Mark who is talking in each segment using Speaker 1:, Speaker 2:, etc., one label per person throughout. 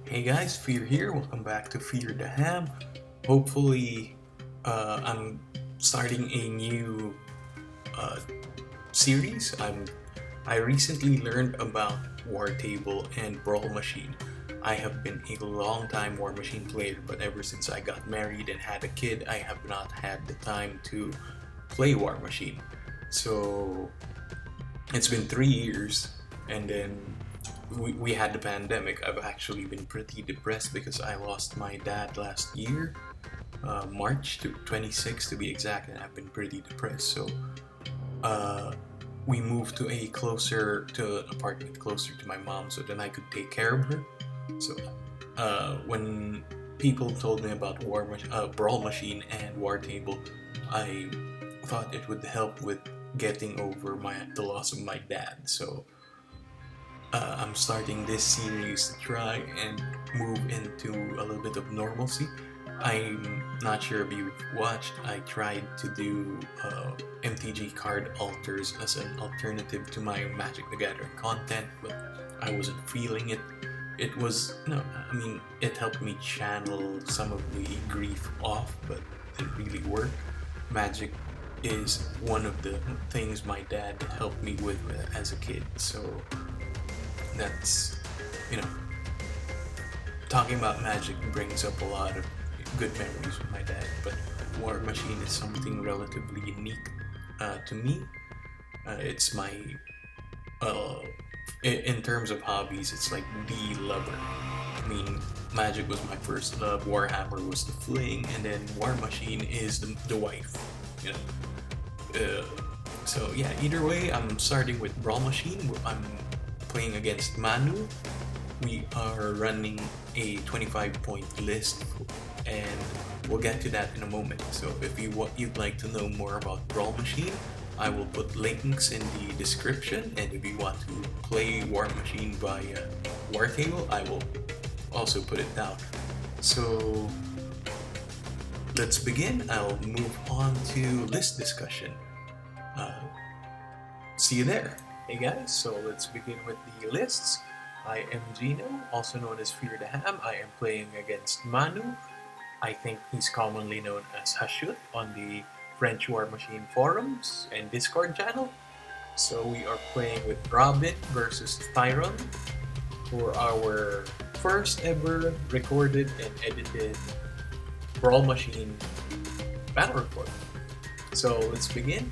Speaker 1: Hey guys, Fear here. Welcome back to Fear the Ham. Hopefully, I'm starting a new uh, series. I recently learned about Wartable and Brawlmachine. I have been a long time Warmachine player, but ever since I got married and had a kid, I have not had the time to play Warmachine. So it's been 3 years, and then we had the pandemic. I've actually been pretty depressed because I lost my dad last year, March 26 to be exact, and I've been pretty depressed. So uh, we moved to an apartment closer to my mom, so then I could take care of her. So when people told me about Brawl Machine and War Table, I thought it would help with getting over the loss of my dad. So I'm starting this series to try and move into a little bit of normalcy. I'm not sure if you've watched, I tried to do MTG card alters as an alternative to my Magic the Gathering content, but I wasn't feeling it. It was, no, I mean, it helped me channel some of the grief off, but it didn't really work. Magic is one of the things my dad helped me with as a kid, so that's, you know, talking about Magic brings up a lot of good memories with my dad, but Warmachine is something relatively unique to me. It's my, in terms of hobbies, it's like the lover. I mean, Magic was my first love, Warhammer was the fling, and then Warmachine is the wife. You know, so yeah. Either way, I'm starting with Brawlmachine. I'm playing against Manu. We are running a 25-point list, and we'll get to that in a moment. So if you'd like to know more about Brawlmachine, I will put links in the description, and if you want to play Warmachine via Wartable, I will also put it down. So let's begin. I'll move on to list discussion. See you there. Hey guys, so let's begin with the lists. I am Gino, also known as Fear the Ham. I am playing against Manu. I think he's commonly known as Hashut on the French Warmachine forums and Discord channel. So we are playing with Ravyn versus Thyron for our first ever recorded and edited Brawlmachine battle report. So let's begin.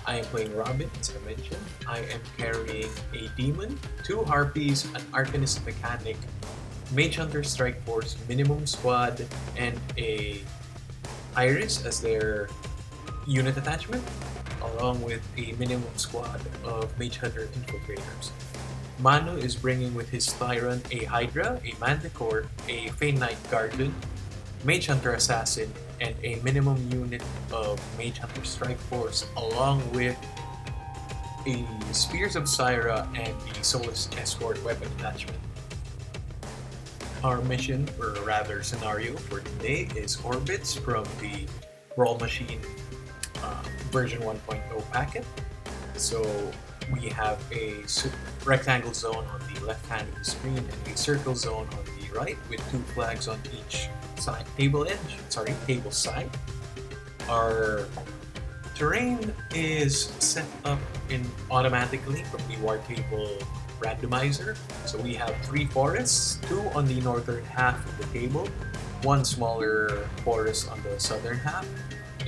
Speaker 1: I am playing Ravyn, as I mentioned. I am carrying a Demon, 2 Harpies, an Arcanist Mechanic, Mage Hunter Strike Force minimum squad, and a Iris as their unit attachment, along with a minimum squad of Mage Hunter Infiltrators. Manu is bringing with his Thyron a Hydra, a Manticore, a Fey Knight Guardian, Mage Hunter Assassin, and a minimum unit of Mage Hunter Strike Force, along with a Spears of Scyrah and the Soulless Escort weapon attachment. Our mission, or rather scenario for today, is Orbits from the Brawlmachine version 1.0 packet. So we have a rectangle zone on the left hand of the screen and a circle zone on the right with 2 flags on each table side. Our terrain is set up in automatically from the Wartable randomizer. So we have 3 forests, 2 on the northern half of the table, 1 smaller forest on the southern half,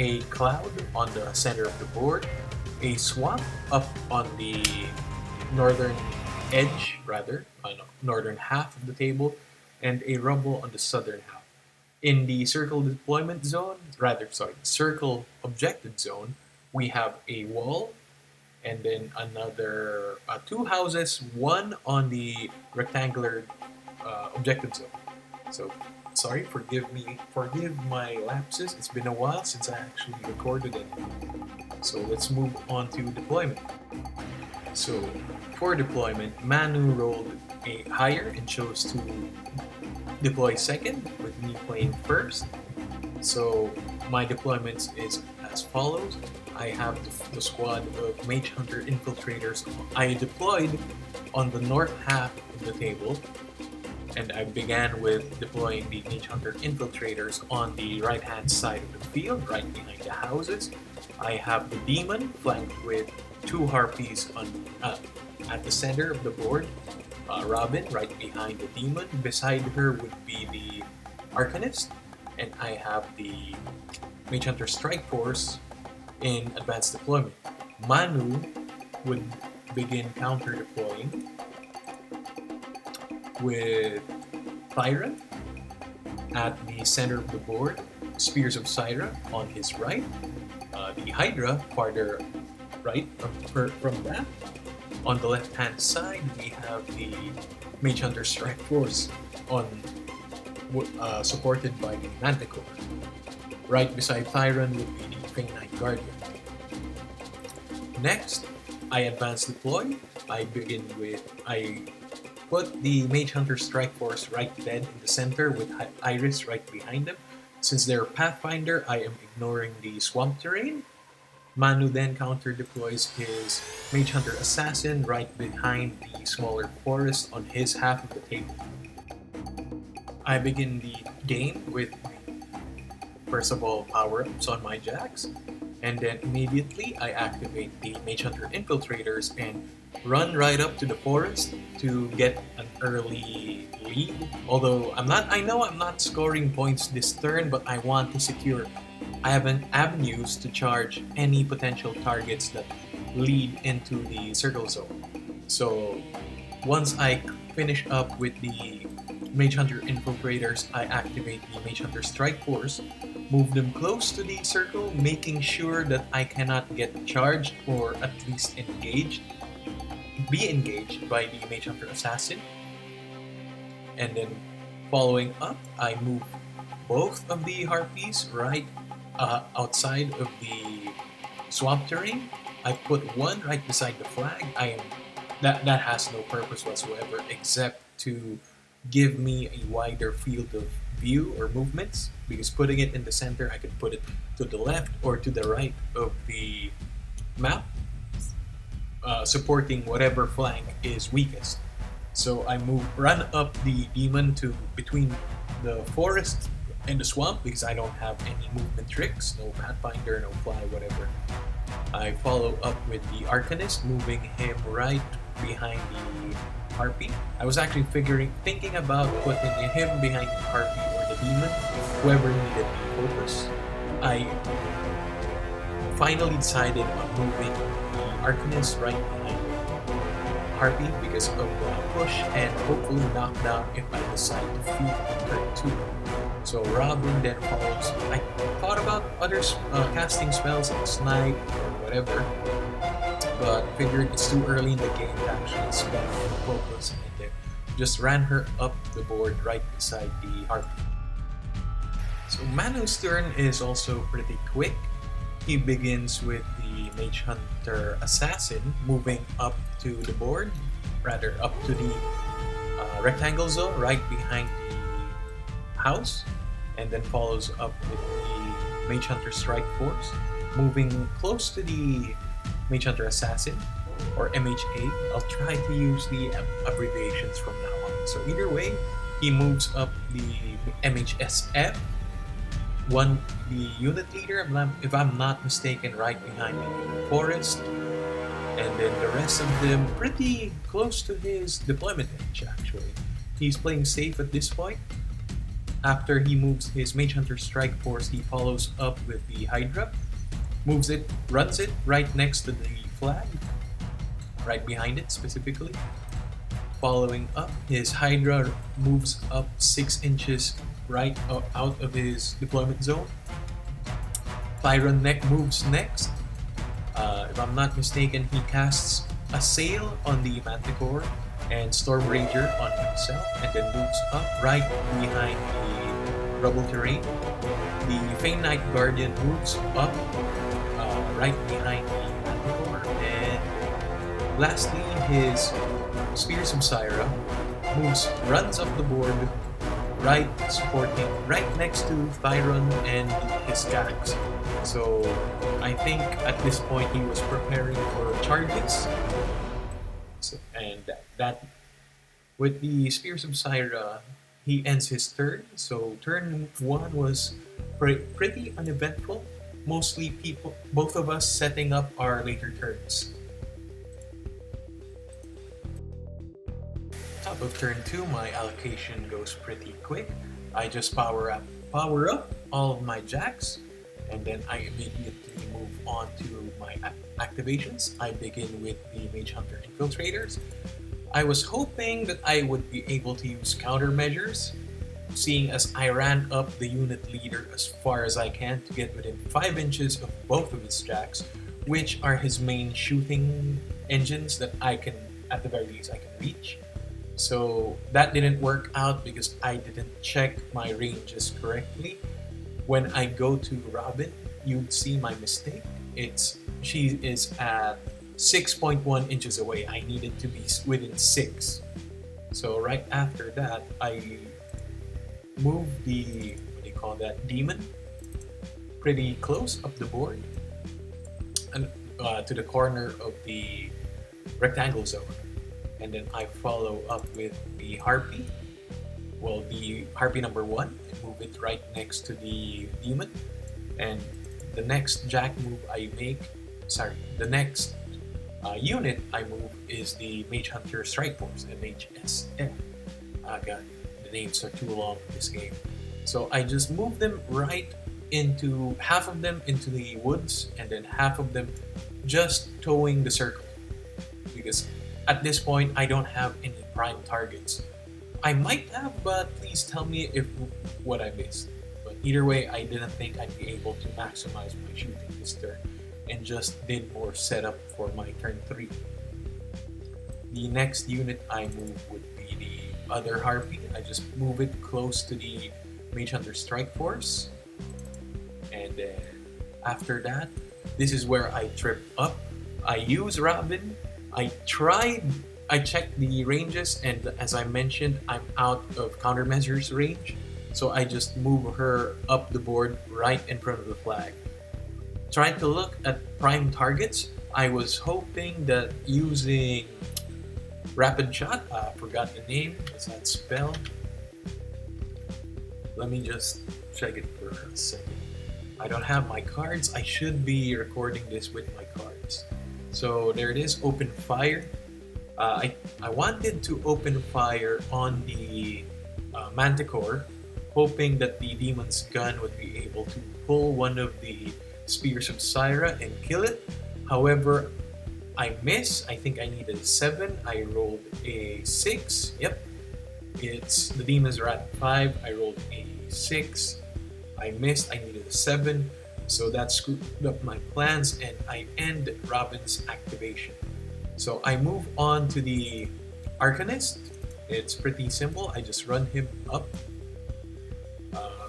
Speaker 1: a cloud on the center of the board, a swamp up on the northern edge, northern half of the table, and a rubble on the southern half. In the circle objective zone, we have a wall, and then another 2 houses, 1 on the rectangular objective zone. So, sorry, forgive my lapses. It's been a while since I actually recorded it. So let's move on to deployment. So for deployment, Manu rolled a higher and chose to deploy second, with me playing first. So my deployments is as follows. I have the squad of Mage Hunter Infiltrators I deployed on the north half of the table. and I began with deploying the Mage Hunter Infiltrators on the right-hand side of the field, right behind the houses. I have the Demon flanked with 2 Harpies at the center of the board. Ravyn right behind the Demon. Beside her would be the Arcanist, and I have the Mage Hunter Strike Force in advanced deployment. Manu would begin counter deploying with Thyron at the center of the board, Spears of Scyrah on his right, the Hydra farther right from that. On the left-hand side, we have the Mage Hunter Strike Force supported by the Manticore. Right beside Thyron would be the Fey Knight Guardian. Next, I advance deploy. I put the Mage Hunter Strike Force right dead in the center with Iris right behind them. Since they're Pathfinder, I am ignoring the swamp terrain. Manu then counter deploys his Mage Hunter Assassin right behind the smaller forest on his half of the table. I begin the game with, first of all, power-ups on my jacks, and then immediately I activate the Mage Hunter Infiltrators and run right up to the forest to get an early lead. Although I know I'm not scoring points this turn, but I want to secure avenues to charge any potential targets that lead into the circle zone. So once I finish up with the Mage Hunter Infiltrators, I activate the Mage Hunter Strike Force, move them close to the circle, making sure that I cannot get charged or at least be engaged by the Mage Hunter Assassin. And then following up, I move both of the Harpies right outside of the swamp terrain. I put one right beside the flag. That has no purpose whatsoever except to give me a wider field of view or movements, because putting it in the center, I could put it to the left or to the right of the map, supporting whatever flank is weakest. So I run up the Demon to between the forest and the swamp because I don't have any movement tricks, no Pathfinder, no fly, whatever. I follow up with the Arcanist, moving him right behind the Harpy. I was actually thinking about putting him behind the Harpy or the Demon, whoever needed the focus. I finally decided on moving the Arcanist right behind the Harpy because of the push and hopefully knockdown if I decide to feed in turn 2. So Ravyn then follows. I thought about other casting spells like Snipe or whatever, but figured it's too early in the game to actually spend focus in there. Just ran her up the board right beside the Harpy. So Manu's turn is also pretty quick. He begins with the Mage Hunter Assassin, moving up to the board, rather up to the rectangle zone right behind the house, and then follows up with the Mage Hunter Strike Force, moving close to the Mage Hunter Assassin, or MHA. I'll try to use the abbreviations from now on. So either way, he moves up the MHSF, the unit leader, if I'm not mistaken, right behind the forest, and then the rest of them pretty close to his deployment edge, actually. He's playing safe at this point. After he moves his Mage Hunter Strike Force, he follows up with the Hydra, runs it right next to the flag, right behind it specifically. Following up, his Hydra moves up 6 inches right out of his deployment zone. Thyron moves next. If I'm not mistaken, he casts a Sail on the Manticore and Storm Rager on himself, and then moves up right behind the rubble terrain. The Fey Knight Guardian moves up right behind the Manticore, and lastly, his Spears of Scyrah runs up the board right next to Thyron and his Gax. So I think at this point he was preparing for charges, and that With the Spears of Scyrah, he ends his turn. So turn one was pretty uneventful. Mostly people, both of us setting up our later turns. Top of turn two, my allocation goes pretty quick. I just power up all of my jacks, and then I immediately move on to my activations. I begin with the Mage Hunter Infiltrators. I was hoping that I would be able to use countermeasures, seeing as I ran up the unit leader as far as I can to get within 5 inches of both of his jacks, which are his main shooting engines that I can, at the very least, I can reach. So that didn't work out because I didn't check my ranges correctly. When I go to Ravyn, you'd see my mistake. She is at 6.1 inches away. I needed to be within 6. So right after that, I moved the, what do you call that, demon pretty close up the board and to the corner of the rectangle zone. And then I follow up with the Harpy. Well, the Harpy number 1, and move it right next to the demon. And the next jack move I make, the next unit I move is the Mage Hunter Strike Force, MHSF. God, the names are too long for this game. So I just move them right into, half of them into the woods, and then half of them just towing the circle. Because at this point, I don't have any prime targets. I might have, but please tell me if what I missed. But either way, I didn't think I'd be able to maximize my shooting this turn, and just did more setup for my turn 3. The next unit I move would be the other Harpy. I just move it close to the Mage Hunter Strike Force. And then after that, this is where I trip up. I use Ravyn. I checked the ranges, and as I mentioned, I'm out of countermeasures range, so I just move her up the board right in front of the flag. Trying to look at prime targets, I was hoping that using Rapid Shot, I forgot the name, what's that spell? Let me just check it for a second. I don't have my cards. I should be recording this with my cards. So there it is, open fire. I wanted to open fire on the Manticore, hoping that the Demon's Gun would be able to pull one of the Spears of Scyrah and kill it. However, I miss. I think I needed a 7. I rolled a 6. Yep. The Demons are at 5. I rolled a 6. I missed. I needed a 7. So that screwed up my plans, and I end Ravyn's activation. So I move on to the Arcanist. It's pretty simple. I just run him up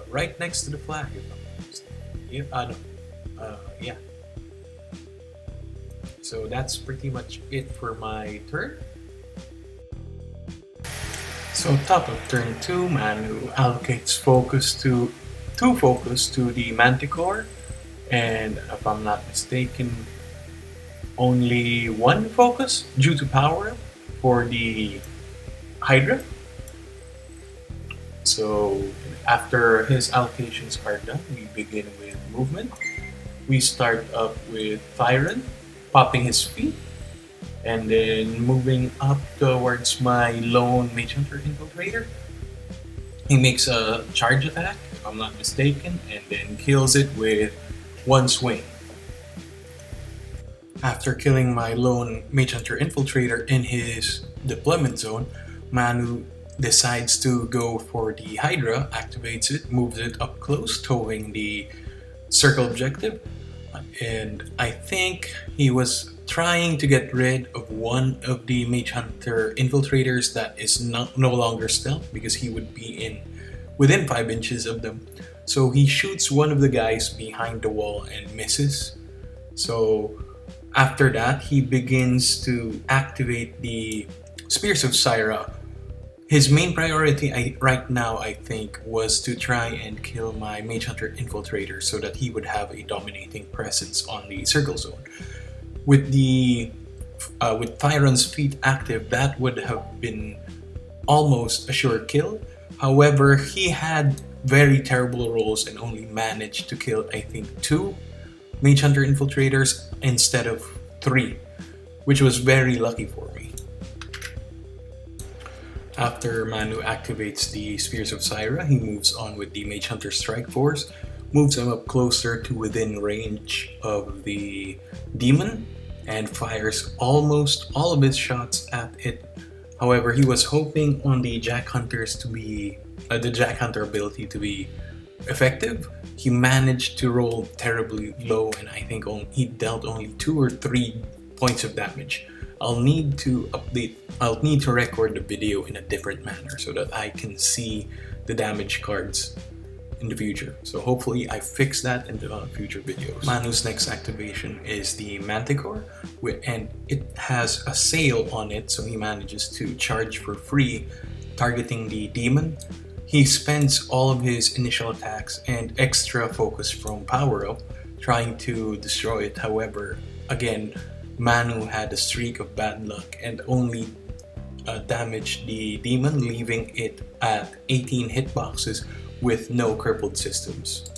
Speaker 1: right next to the flag, if I'm not mistaken. Yeah. So that's pretty much it for my turn. So top of turn 2, Manu allocates focus to the Manticore, and if I'm not mistaken, only 1 focus due to power for the Hydra. So after his allocations are done, we begin with movement. We start up with Thyron, popping his feet, and then moving up towards my lone Mage Hunter Infiltrator. He makes a charge attack, if I'm not mistaken, and then kills it with 1 swing. After killing my lone Mage Hunter Infiltrator in his deployment zone, Manu decides to go for the Hydra, activates it, moves it up close, towing the circle objective. And I think he was trying to get rid of one of the Mage Hunter Infiltrators that is no longer stealth, because he would be within 5 inches of them. So he shoots one of the guys behind the wall and misses. So after that, he begins to activate the Spears of Scyrah. His main priority right now, I think, was to try and kill my Mage Hunter Infiltrator so that he would have a dominating presence on the circle zone. With Thyron's feat active, that would have been almost a sure kill. However, he had very terrible rolls and only managed to kill, I think, 2 Mage Hunter Infiltrators instead of 3, which was very lucky for me. After Manu activates the Spears of Scyrah, he moves on with the Mage Hunter Strike Force, moves him up closer to within range of the demon, and fires almost all of his shots at it. However, he was hoping on the Jack Hunters to be the Jack Hunter ability to be effective. He managed to roll terribly low, and I think he dealt only 2 or 3 points of damage. I'll need to record the video in a different manner so that I can see the damage cards in the future. So hopefully I fix that in the future videos. Manu's next activation is the Manticore, and it has a sail on it, so he manages to charge for free, targeting the demon. He spends all of his initial attacks and extra focus from power up trying to destroy it. However, again, Manu had a streak of bad luck and only damaged the demon, leaving it at 18 hitboxes with no crippled systems.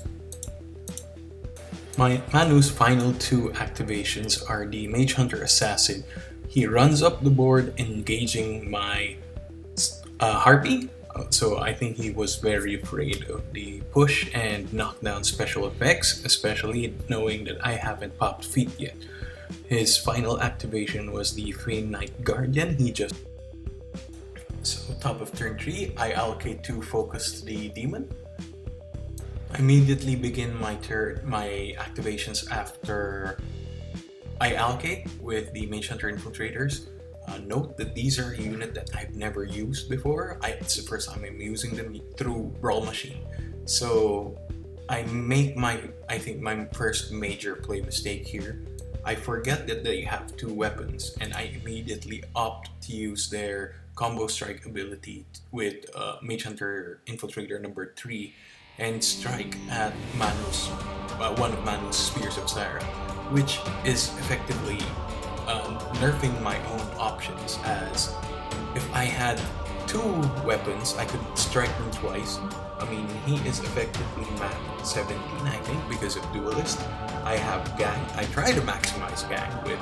Speaker 1: Manu's final 2 activations are the Mage Hunter Assassin. He runs up the board engaging my Harpy, so I think he was very afraid of the push and knockdown special effects, especially knowing that I haven't popped feet yet. His final activation was the Fane Knight Guardian. So top of turn 3, I allocate 2 focus to the demon. I immediately begin my activations after I allocate with the Mage Hunter Infiltrators. Note that these are a unit that I've never used before. It's the first time I'm using them through Brawlmachine. So I make my first major play mistake here. I forget that they have 2 weapons, and I immediately opt to use their combo strike ability with Mage Hunter Infiltrator number 3 and strike at one of Manu's Spears of Scyrah, which is effectively nerfing my own options, as if I had 2 weapons, I could strike them twice. I mean, he is effectively max 17, I think, because of Duelist. I have Gang. I try to maximize Gang with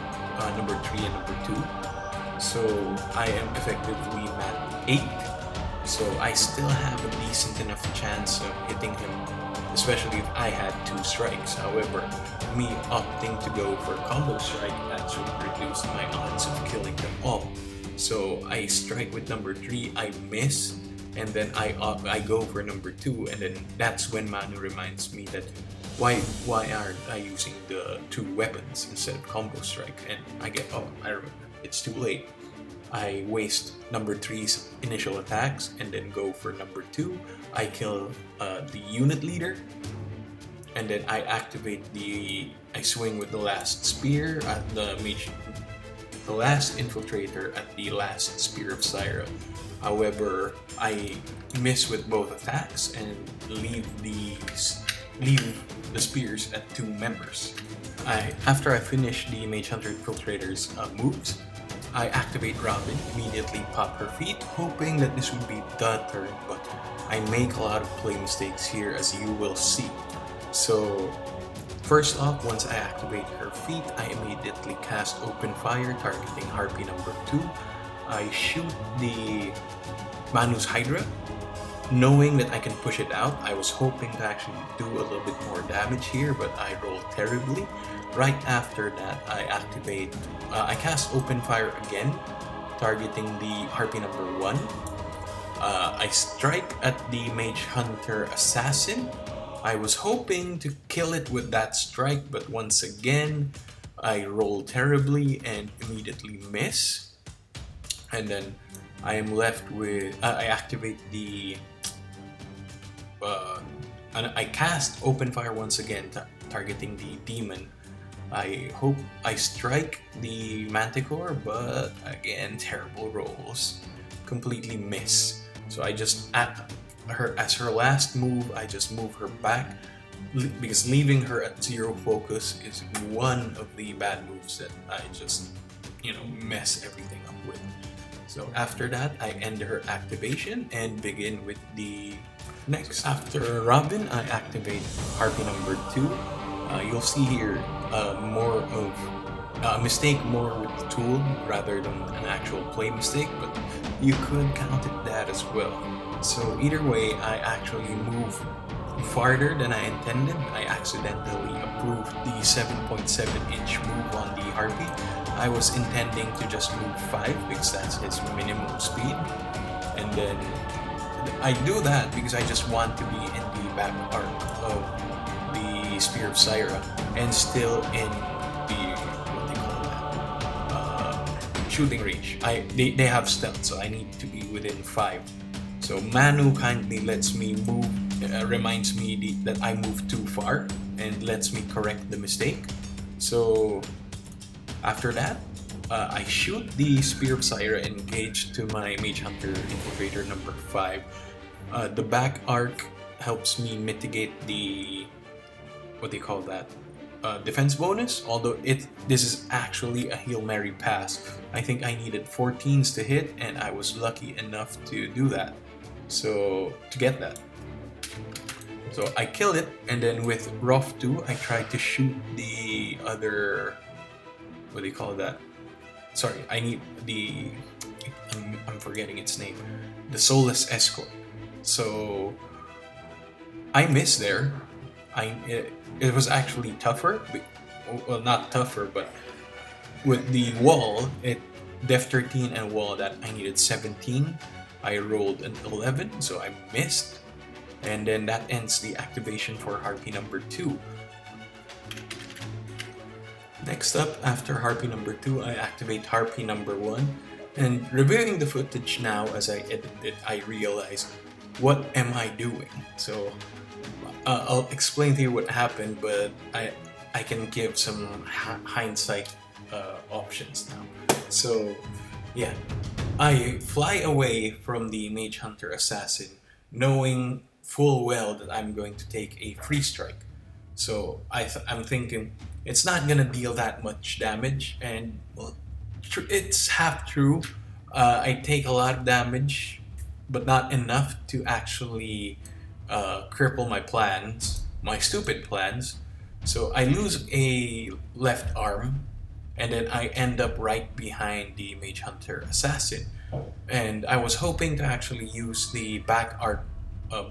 Speaker 1: number 3 and number 2. So I am effectively mat 8. So I still have a decent enough chance of hitting him, especially if I had 2 strikes. However, me opting to go for combo strike actually reduced my odds of killing them all. So I strike with number 3, I miss, and then I go for number 2, and then that's when Manu reminds me that why aren't I using the 2 weapons instead of combo strike? And I remember, it's too late. I waste number 3's initial attacks and then go for number 2. I kill the unit leader, and then I I swing with the last spear at the last infiltrator at the last Spear of Scyrah. However, I miss with both attacks and leave the spears at 2 members. After I finish the Mage Hunter Infiltrator's moves, I activate Ravyn, immediately pop her feet, hoping that this would be the turn, but I make a lot of play mistakes here, as you will see. So first off, once I activate her feet, I immediately cast Open Fire, targeting Harpy number 2. I shoot the Manu's Hydra, knowing that I can push it out. I was hoping to actually do a little bit more damage here, but I rolled terribly. Right after that, I cast Open Fire again, targeting the Harpy number 1. I strike at the Mage Hunter Assassin. I was hoping to kill it with that strike, but once again, I roll terribly and immediately miss. And then I am left with, I activate the, and I cast Open Fire once again, targeting the demon. I hope I strike the Manticore, but again, terrible rolls. Completely miss. So I just, as her last move, I just move her back, because leaving her at 0 focus is one of the bad moves that I just, mess everything up with. So after that, I end her activation and begin with the next. After Ravyn, I activate Harpy number 2. You'll see here more of a mistake more with the tool rather than an actual play mistake, but you could count it that as well. So either way, I actually move farther than I intended. I accidentally approved the 7.7-inch move on the Harpy. I was intending to just move 5 because that's his minimum speed, and then I do that because I just want to be in the back arc of the Spear of Scyrah and still in the what they call that shooting range. They have stealth, so I need to be within 5. So Manu kindly lets me move, reminds me that I moved too far and lets me correct the mistake. So after that, I shoot the Spear of Scyrah engaged to my Mage Hunter Infiltrator number 5. The back arc helps me mitigate the what they call that defense bonus, although this is actually a Hail Mary pass. I think I needed 14s to hit, and I was lucky enough to do that. So to get that. So I killed it, and then with Rough 2, I tried to shoot the other, what do you call that? Sorry, I need the, I'm forgetting its name, the Soulless Escort. So I missed there. It was actually tougher, well, not tougher, but with the wall, Def 13 and wall that I needed 17. I rolled an 11, so I missed. And then that ends the activation for Harpy number 2. Next up, after Harpy number 2, I activate Harpy number 1. And reviewing the footage now as I edit it, I realize, what am I doing? So I'll explain to you what happened, but I can give some hindsight options now. So yeah, I fly away from the Mage Hunter Assassin, knowing full well that I'm going to take a free strike. So I'm thinking it's not gonna deal that much damage, and well, it's half true. I take a lot of damage, but not enough to actually cripple my plans, my stupid plans. So I lose a left arm, and then I end up right behind the Mage Hunter Assassin. And I was hoping to actually use the back arc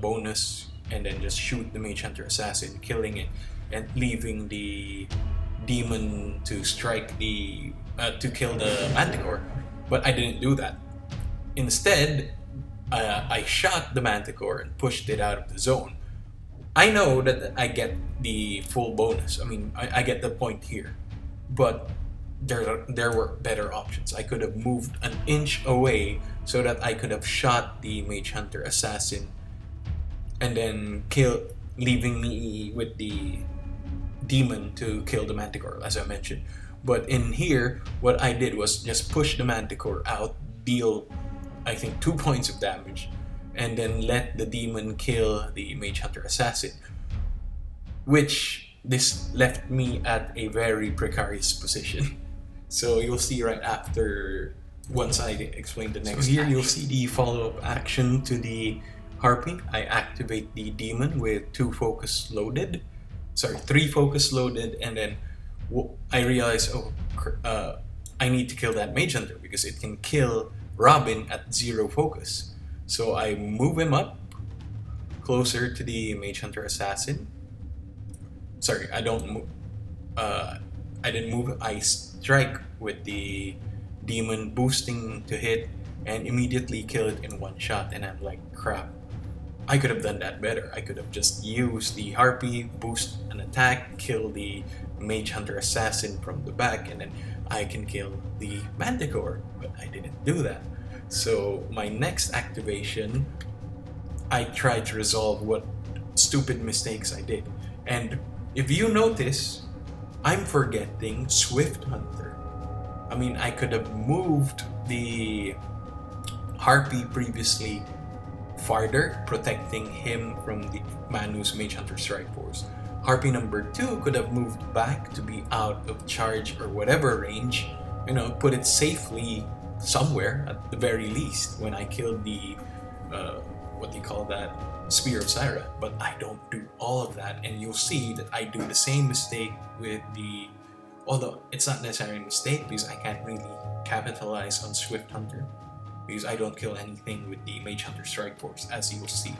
Speaker 1: bonus and then just shoot the Mage Hunter Assassin, killing it, and leaving the demon to strike the to kill the Manticore. But I didn't do that. Instead, I shot the Manticore and pushed it out of the zone. I know that I get the full bonus. I mean, I get the point here, but there were better options. I could have moved an inch away so that I could have shot the Mage Hunter Assassin and then leaving me with the demon to kill the Manticore, as I mentioned. But in here, what I did was just push the Manticore out, deal, I think, 2 points of damage, and then let the demon kill the Mage Hunter Assassin, which this left me at a very precarious position. So you'll see right after, once I explain the next. So here you'll see the follow-up action to the Harpy. I activate the demon with 3 focus loaded, and then I realize, I need to kill that Mage Hunter because it can kill Ravyn at 0 focus. So I move him up closer to the Mage Hunter Assassin. Sorry, I don't move. I didn't move. I strike with the demon, boosting to hit, and immediately kill it in 1 shot. And I'm like, crap. I could have done that better. I could have just used the Harpy, boost an attack, kill the Mage Hunter Assassin from the back, and then I can kill the Manticore. But I didn't do that. So my next activation, I tried to resolve what stupid mistakes I did. And if you notice, I'm forgetting Swift Hunter. I mean, I could have moved the Harpy previously farther, protecting him from the Manu's Mage Hunter Strike Force. Harpy number 2 could have moved back to be out of charge or whatever range, put it safely somewhere at the very least when I killed the what do you call that, Spear of Scyrah. But I don't do all of that, and you'll see that I do the same mistake with the, although it's not necessarily a mistake because I can't really capitalize on Swift Hunter because I don't kill anything with the Mage Hunter Strike Force, as you'll see.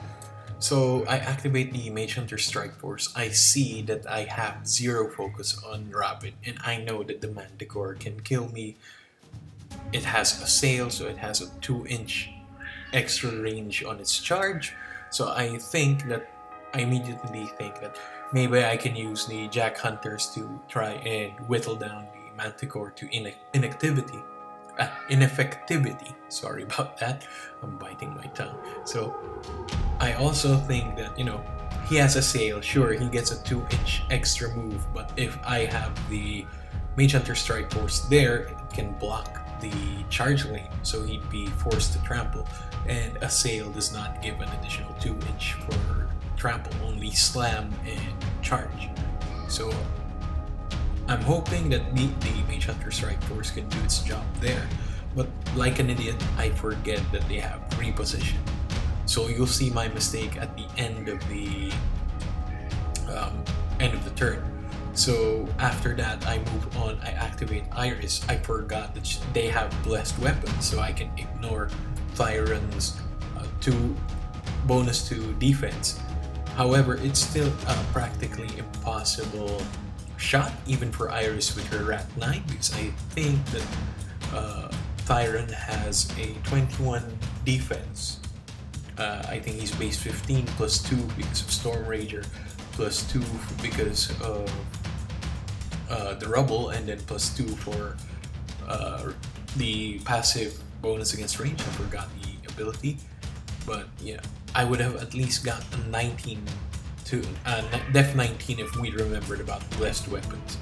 Speaker 1: So I activate the Mage Hunter Strike Force. I see that I have 0 focus on Ravyn, and I know that the Manticore can kill me. It has a sail, so it has a 2-inch extra range on its charge. So I immediately think that maybe I can use the Jack Hunters to try and whittle down the Manticore to ineffectivity. Sorry about that. I'm biting my tongue. So I also think that, he has a sail. Sure, he gets a 2-inch extra move, but if I have the Mage Hunter Strike Force there, it can block the charge lane, so he'd be forced to trample. And a sail does not give an additional 2-inch for trample, only slam and charge. So I'm hoping that the Mage Hunter Strike Force can do its job there, but like an idiot, I forget that they have reposition. So you'll see my mistake at the end of the turn. So after that, I move on. I activate Iris. I forgot that they have blessed weapons, so I can ignore Thyron's bonus to defense. However, it's still practically impossible shot, even for Iris with her Rat 9, because I think that Thyron has a 21 defense. I think he's base 15 plus 2 because of Storm Rager, plus 2 because of the Rubble, and then plus 2 for the passive bonus against range. I forgot the ability, but yeah, I would have at least got a 19 to def 19 if we remembered about blessed weapons.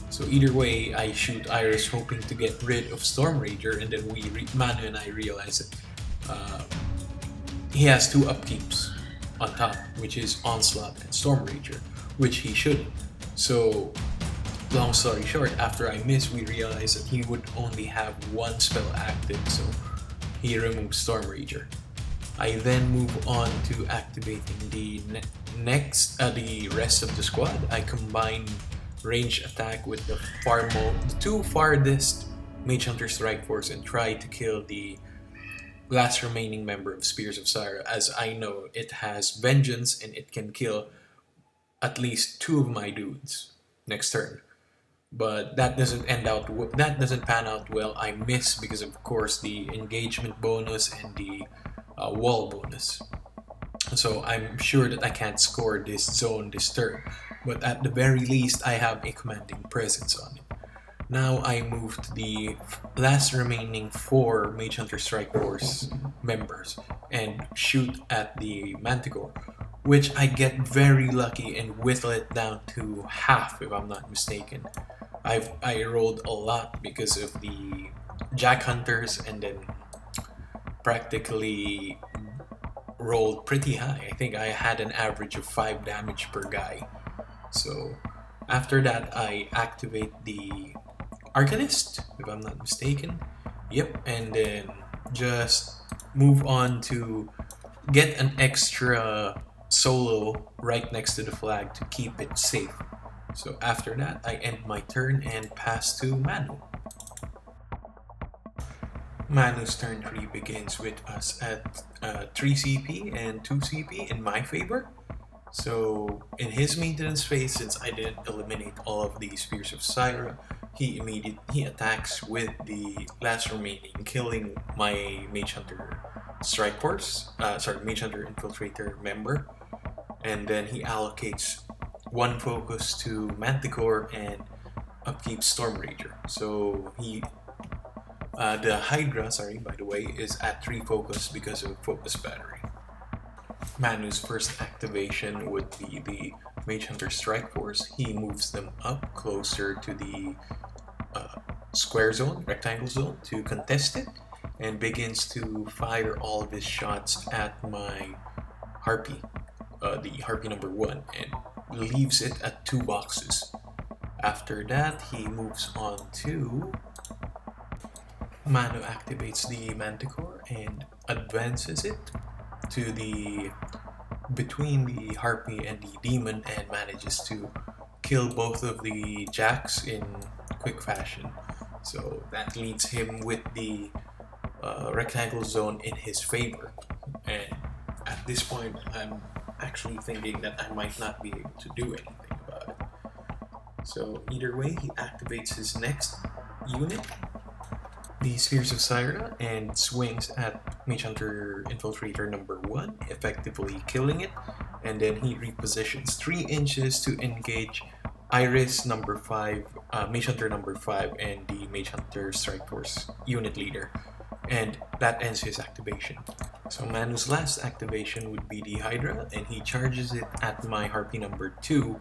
Speaker 1: So either way, I shoot Iris hoping to get rid of Storm Rager, and then Manu and I realize that he has 2 upkeeps on top, which is Onslaught and Storm Rager, which he shouldn't. So long story short, after I miss, we realize that he would only have 1 spell active, so he removes Storm Rager. I then move on to activating the the rest of the squad. I combine range attack with the 2 farthest Mage Hunter Strike Force and try to kill the last remaining member of Spears of Scyrah, as I know it has Vengeance and it can kill at least 2 of my dudes next turn. But that doesn't pan out well. I miss because of course the engagement bonus and the wall bonus. So I'm sure that I can't score this zone this turn, but at the very least I have a commanding presence on it. Now I move to the last remaining 4 Mage Hunter Strike Force members and shoot at the Manticore, which I get very lucky and whittle it down to half if I'm not mistaken. I rolled a lot because of the Jack Hunters, and then practically rolled pretty high. I think I had an average of 5 damage per guy. So after that, I activate the Arcanist, if I'm not mistaken. Yep, and then just move on to get an extra solo right next to the flag to keep it safe. So after that, I end my turn and pass to Manu. Manu's turn 3 begins with us at 3 CP and 2 CP in my favor. So in his maintenance phase, since I didn't eliminate all of the Spears of Scyrah, he attacks with the last remaining, killing my Mage Hunter Strike Force, Mage Hunter Infiltrator member, and then he allocates 1 focus to Manticore and upkeep Storm Rager. So the Hydra, by the way, is at 3 focus because of Focus Battery. Manu's first activation would be the Mage Hunter Strike Force. He moves them up closer to the square zone, rectangle zone, to contest it, and begins to fire all of his shots at my Harpy, the Harpy number 1, and leaves it at 2 boxes. After that, he moves on to Manu activates the Manticore and advances it to the between the Harpy and the Demon and manages to kill both of the Jacks in quick fashion. So that leaves him with the rectangle zone in his favor. And at this point, I'm actually thinking that I might not be able to do anything about it. So either way, he activates his next unit, the Spheres of Scyrah, and swings at Mage Hunter Infiltrator number 1, effectively killing it, and then he repositions 3 inches to engage Iris number 5, Mage Hunter number 5, and the Mage Hunter Strike Force unit leader, and that ends his activation. So Manu's last activation would be the Hydra, and he charges it at my Harpy number 2,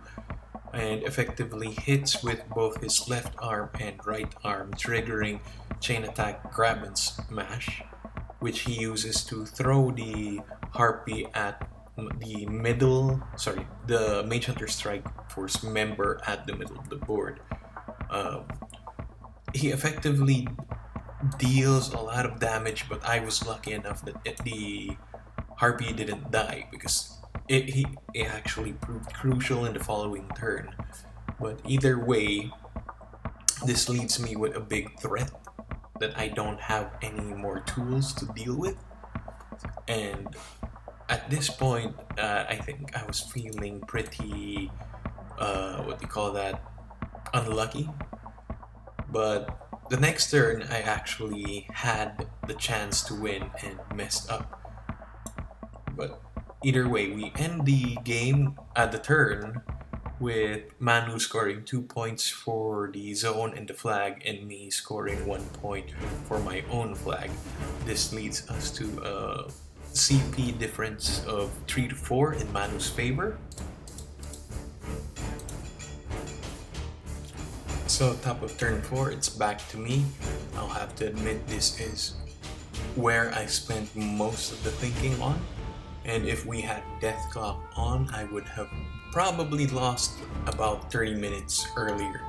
Speaker 1: and effectively hits with both his left arm and right arm, triggering chain attack grab and smash, which he uses to throw the Harpy at the Mage Hunter Strike Force member at the middle of the board. He effectively deals a lot of damage, but I was lucky enough that the Harpy didn't die because it actually proved crucial in the following turn. But either way, this leaves me with a big threat that I don't have any more tools to deal with. And at this point, I think I was feeling pretty, unlucky. But the next turn, I actually had the chance to win and messed up. But either way, we end the game at the turn with Manu scoring 2 points for the zone and the flag, and me scoring 1 point for my own flag. This leads us to a CP difference of 3 to 4 in Manu's favor. So top of turn 4, it's back to me. I'll have to admit this is where I spent most of the thinking on. And if we had Death Clock on, I would have probably lost about 30 minutes earlier.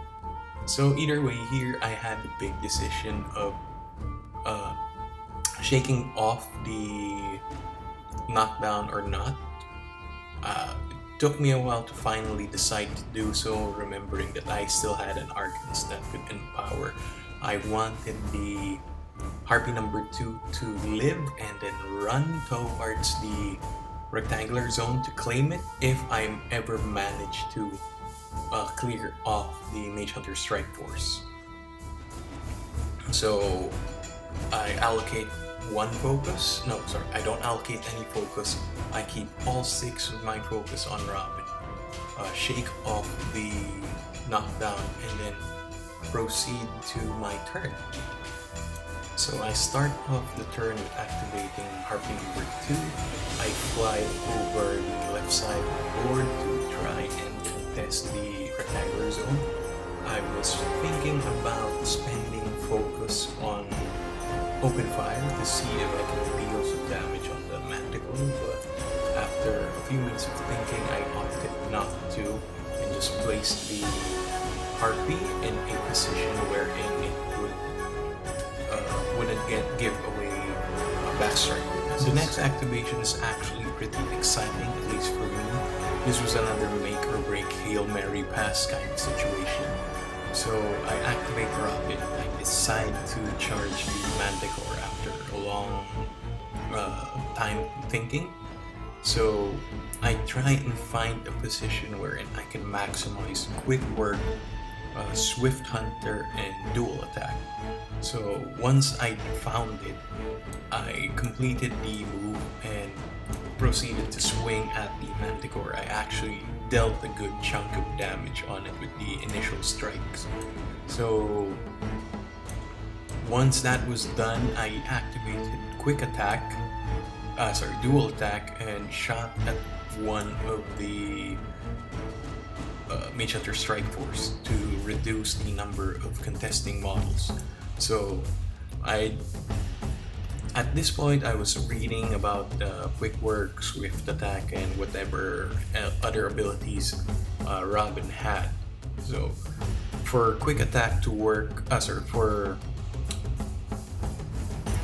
Speaker 1: So either way, here I had the big decision of shaking off the knockdown or not. It took me a while to finally decide to do so, remembering that I still had an Arcanist that could empower. I wanted the Harpy number 2 to live and then run towards the rectangular zone to claim it if I ever manage to clear off the Mage Hunter Strike Force. So I allocate one focus. No, sorry, I don't allocate any focus. I keep all 6 of my focus on Ravyn. Shake off the knockdown and then proceed to my turn. So I start off the turn with activating Harpy number 2. I fly over the left side of the board to try and contest the rectangular zone. I was thinking about spending focus on open fire to see if I can deal some damage on the Manticore, but after a few minutes of thinking, I opted not to and just placed the Harpy in a position wherein it wouldn't give away a backstrike. The next activation is actually pretty exciting, at least for me. This was another make or break Hail Mary pass kind of situation. So I activate Ravyn. I decide to charge the Manticore after a long time thinking. So I try and find a position wherein I can maximize quick work, Swift Hunter, and dual attack. So once I found it, I completed the move and proceeded to swing at the Manticore. I actually dealt a good chunk of damage on it with the initial strikes. So once that was done, I activated dual attack, and shot at one of the Mage Hunter Strike Force to reduce the number of contesting models. So at this point, I was reading about quick work, swift attack, and whatever other abilities Ravyn had. So for quick attack to work, for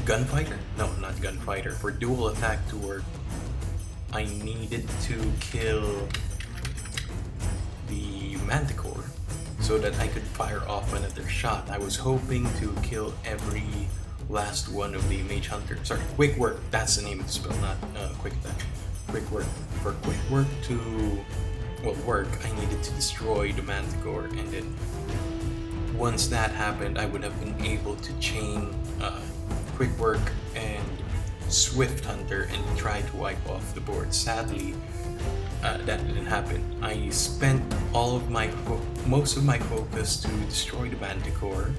Speaker 1: Gunfighter? No, not Gunfighter. For dual attack to work, I needed to kill the Manticore so that I could fire off another shot. I was hoping to kill every last one of the Mage Hunter. Sorry, Quick Work. That's the name of the spell, not Quick Attack. Quick Work. For Quick Work to work, I needed to destroy the Manticore, and then once that happened, I would have been able to chain Quick Work and Swift Hunter and try to wipe off the board. Sadly, that didn't happen. I spent most of my focus to destroy the Manticore,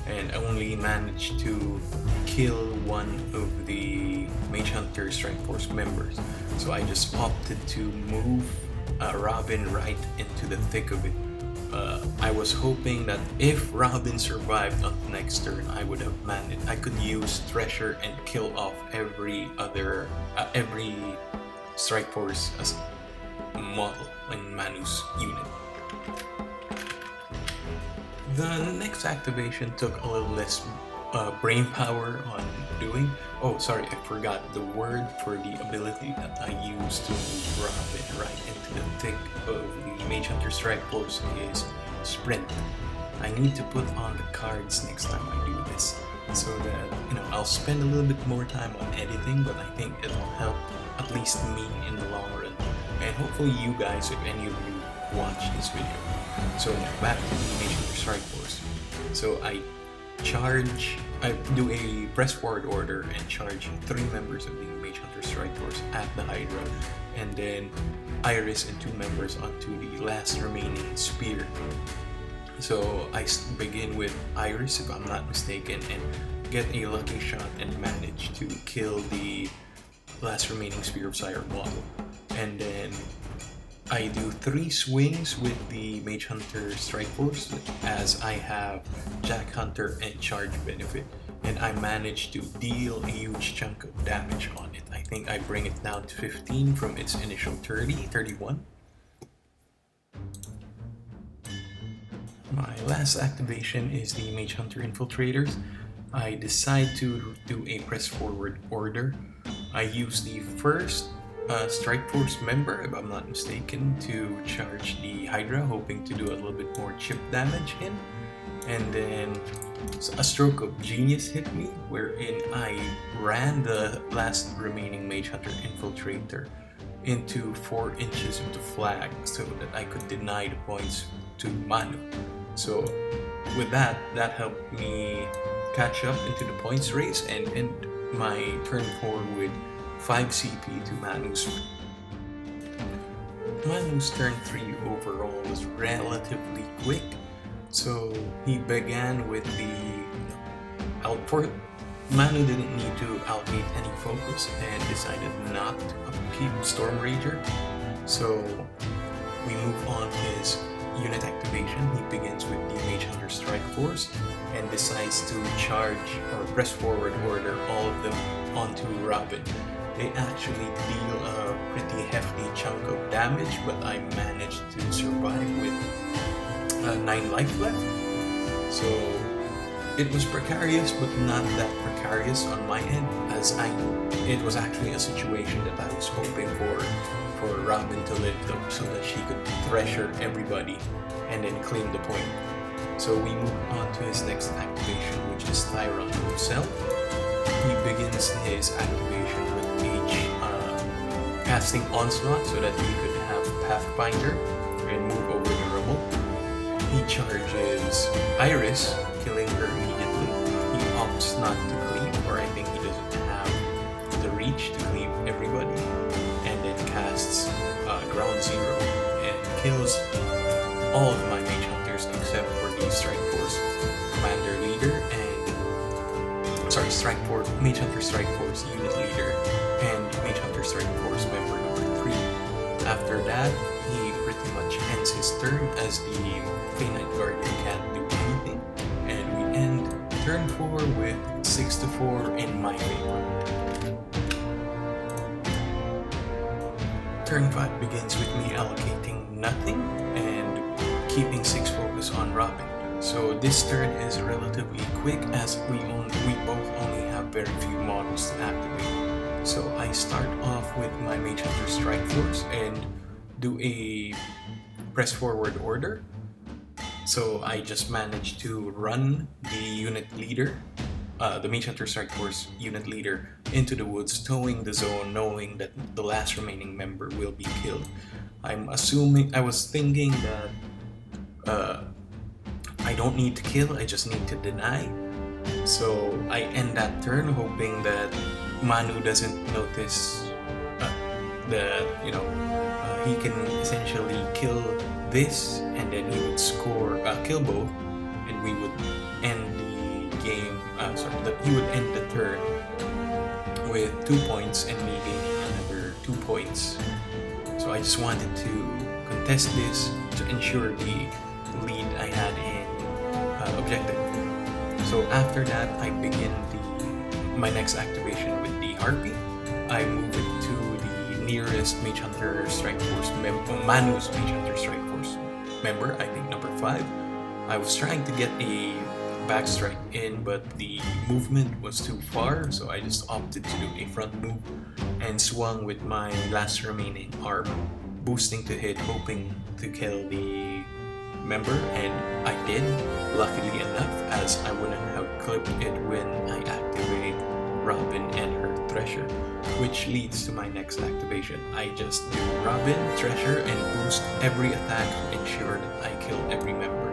Speaker 1: and only managed to kill one of the Mage Hunter Strike Force members. So I just opted to move Ravyn right into the thick of it. I was hoping that if Ravyn survived on the next turn, I would have managed. I could use Treasure and kill off every Strike Force as model in Manu's unit. The next activation took a little less brain power on doing. Oh, sorry, I forgot the word for the ability that I used to move Ravyn right into the thick of the Mage Hunter Strike Force is Sprint. I need to put on the cards next time I do this, so that I'll spend a little bit more time on editing, but I think it'll help at least me in the long run, and hopefully you guys, if any of you watch this video. So now back to the Mage Hunter Strike Force. So I do a press forward order and charge 3 members of the Mage Hunter Strike Force at the Hydra, and then Iris and 2 members onto the last remaining spear. So I begin with Iris, if I'm not mistaken, and get a lucky shot and manage to kill the last remaining Spear of Scyrah model. And then I do 3 swings with the Mage Hunter Strike Force, as I have Jack Hunter and Charge benefit, and I manage to deal a huge chunk of damage on it. I think I bring it down to 15 from its initial 31. My last activation is the Mage Hunter Infiltrators. I decide to do a press forward order. I use the first Strike Force member, if I'm not mistaken, to charge the Hydra, hoping to do a little bit more chip damage in. And then a stroke of genius hit me, wherein I ran the last remaining Mage Hunter Infiltrator into 4 inches of the flag so that I could deny the points to Manu. So with that helped me catch up into the points race and end my turn 4 with 5 CP to Manu's. Manu's turn 3 overall was relatively quick, so he began with the output. Manu didn't need to allocate any focus and decided not to upkeep Storm Rager, so we move on his unit activation. He begins with the Mage Hunter Strike Force and decides to charge or press forward order all of them onto Ravyn. They actually deal a pretty hefty chunk of damage, but I managed to survive with 9 life left. So it was precarious, but not that precarious on my end, as it was actually a situation that I was hoping for Ravyn to live though, so that she could treasure everybody and then claim the point. So we move on to his next activation, which is Thyron himself. He begins his activation with casting Onslaught so that he could have Pathfinder and move over the rubble. He charges Iris, killing her immediately. He opts not to cleave, or I think he doesn't have the reach to cleave everybody, and then casts Ground Zero and kills all of my Mage Hunters except for the Strike Force Commander Leader and Mage Hunter Strike Force Unit Leader and Mage Hunter Strike Force member number 3. After that, he pretty much ends his turn, as the Canine Guardian can't do anything, and we end turn 4 with 6-4 in my favor. Turn 5 begins with me allocating nothing and keeping 6 focus on Ravyn. So this turn is relatively quick as we both only have very few models to activate. So I start off with my Mage Hunter Strike Force and do a press forward order. So I just managed to run the unit leader, the Mage Hunter Strike Force unit leader, into the woods, towing the zone, knowing that the last remaining member will be killed. I was thinking that I don't need to kill, I just need to deny. So I end that turn hoping that Manu doesn't notice that, he can essentially kill this and then he would score, kill both, and we would end the game, he would end the turn with 2 points and me gaining another 2 points. So I just wanted to contest this to ensure the lead I had in objective. So after that, I begin my next activation with the Harpy. I move it to the nearest Mage Hunter Strike Force Manu's Mage Hunter Strike Force member, I think number 5. I was trying to get a backstrike in, but the movement was too far, so I just opted to do a front move and swung with my last remaining arm, boosting to hit, hoping to kill the member, and I did, luckily enough, as I wouldn't have clipped it when I activate Ravyn and her Treasure, which leads to my next activation. I just do Ravyn, Treasure, and boost every attack to ensure that I kill every member.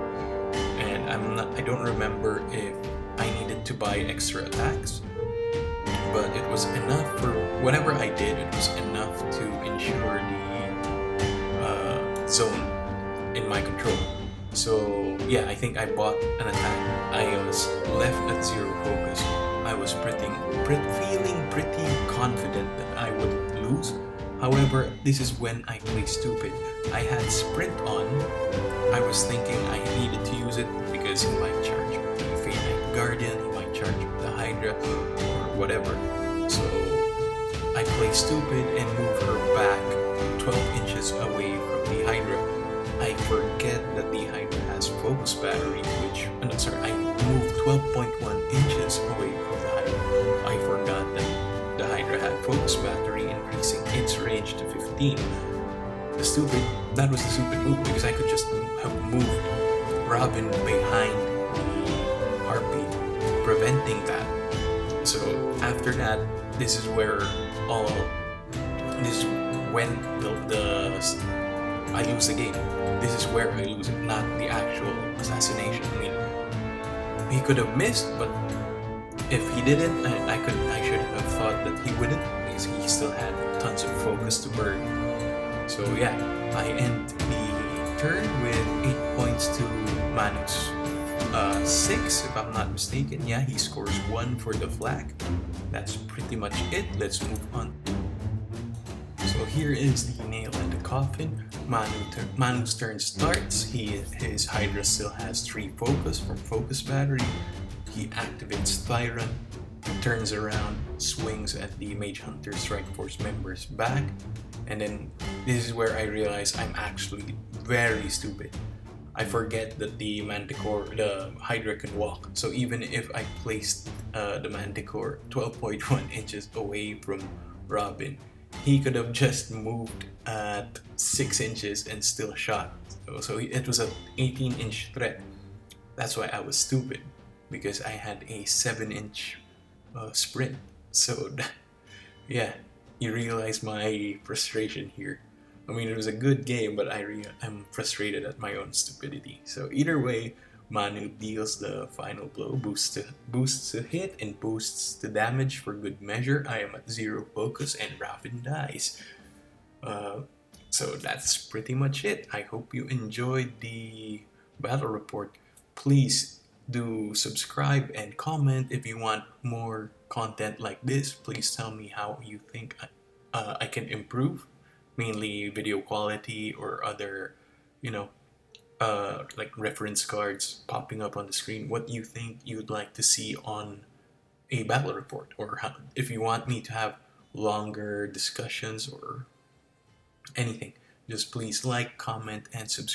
Speaker 1: And I don't remember if I needed to buy extra attacks, but it was enough for whatever I did. It was enough to ensure the zone in my control. So yeah, I think I bought an attack. I was left at 0 focus. I was feeling pretty confident that I wouldn't lose. However, this is when I play stupid. I had Sprint on. I was thinking I needed to use it because he might charge the Fate Knight Guardian, he might charge the Hydra, or whatever. So I play stupid and move her back 12 inches away from the Hydra. I forget that the Hydra has focus battery, I moved 12.1 inches away from the Hydra. I forgot that the Hydra had focus battery, increasing its range to 15. That was the stupid move, because I could just have moved Ravyn behind the Harpy, preventing that. So after that, this is when I lose the game. This is where I lose it, not the actual assassination. I mean, he could have missed, but if he didn't, I should have thought that he wouldn't, because he still had tons of focus to burn. So yeah, I end the turn with 8 points to Manu's 6, if I'm not mistaken. Yeah, he scores 1 for the flag. That's pretty much it. Let's move on. So here is the nail in the coffin. Manu's turn starts. His Hydra still has 3 focus from focus battery. He activates Thyron, turns around, swings at the Mage Hunter Strike Force member's back, and then this is where I realize I'm actually very stupid. I forget that the Hydra can walk. So even if I placed the Manticore 12.1 inches away from Ravyn, he could have just moved at 6 inches and still shot. So it was an 18-inch threat. That's why I was stupid, because I had a 7-inch sprint. So yeah, you realize my frustration here. I mean, it was a good game, but I'm frustrated at my own stupidity. So either way, Manu deals the final blow, boosts to hit and boosts the damage for good measure. I am at 0 focus and Ravyn dies. So that's pretty much it. I hope you enjoyed the battle report. Please do subscribe and comment if you want more content like this. Please tell me how you think I can improve, mainly video quality or other, like reference cards popping up on the screen. What you think you'd like to see on a battle report, or if you want me to have longer discussions or anything, just please like, comment, and subscribe.